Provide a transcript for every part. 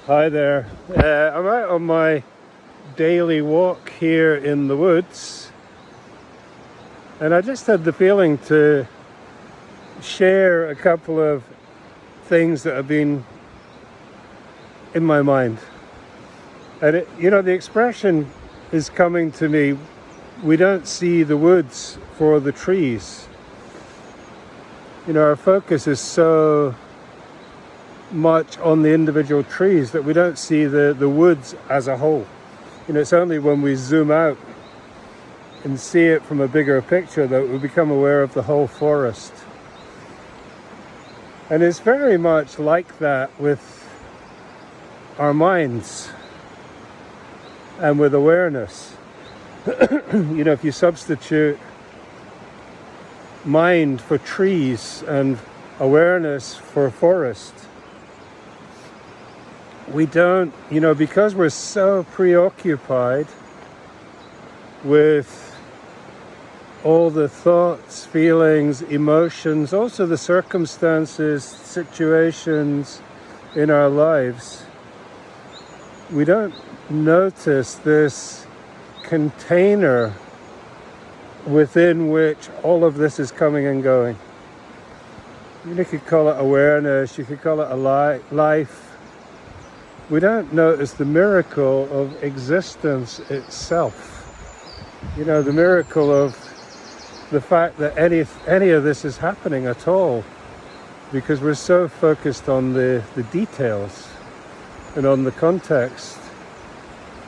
Hi there. I'm out on my daily walk here in the woods, and I just had the feeling to share a couple of things that have been in my mind. And the expression is coming to me, we don't see the woods for the trees. Our focus is so much on the individual trees that we don't see the woods as a whole. It's only when we zoom out and see it from a bigger picture that we become aware of the whole forest. And it's very much like that with our minds and with awareness. If you substitute mind for trees and awareness for forest, we don't, because we're so preoccupied with all the thoughts, feelings, emotions, also the circumstances, situations in our lives, we don't notice this container within which all of this is coming and going. You could call it awareness, you could call it a life. We don't notice the miracle of existence itself. The miracle of the fact that any of this is happening at all, because we're so focused on the details and on the context,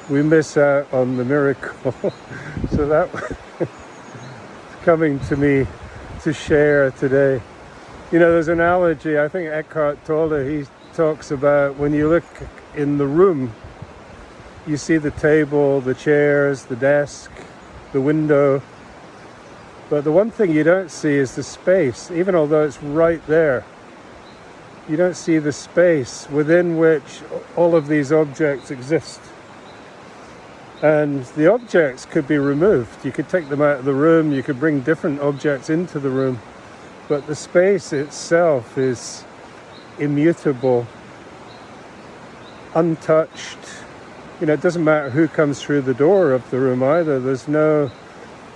we miss out on the miracle. So that coming to me to share today. There's an analogy, I think Eckhart Tolle, he talks about when you look in the room, you see the table, the chairs, the desk, the window, but the one thing you don't see is the space. Even although it's right there, you don't see the space within which all of these objects exist. And the objects could be removed. You could take them out of the room, you could bring different objects into the room, but the space itself is immutable, untouched. It doesn't matter who comes through the door of the room either. The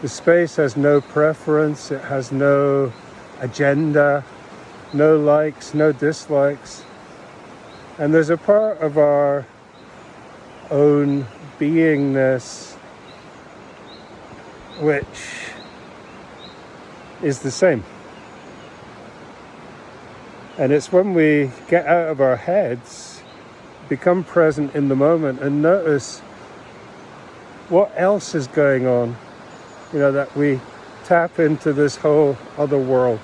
space has no preference, it has no agenda, no likes, no dislikes. And there's a part of our own beingness which is the same. And it's when we get out of our heads, become present in the moment and notice what else is going on, that we tap into this whole other world.